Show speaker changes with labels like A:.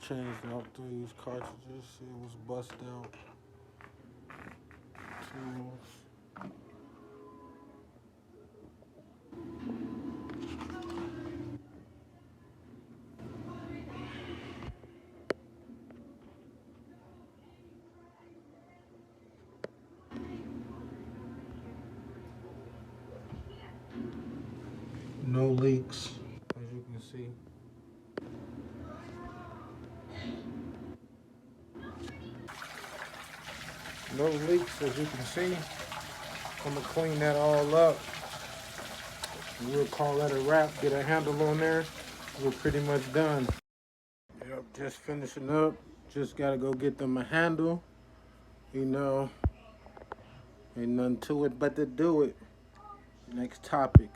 A: changed out these cartridges. It was busted out. Tools. No leaks, as you can see. No leaks, as you can see. I'm gonna clean that all up. We'll call that a wrap. Get a handle on there. We're pretty much done. Yep, just finishing up. Just gotta go get them a handle. You know, ain't nothing to it but to do it. Next topic.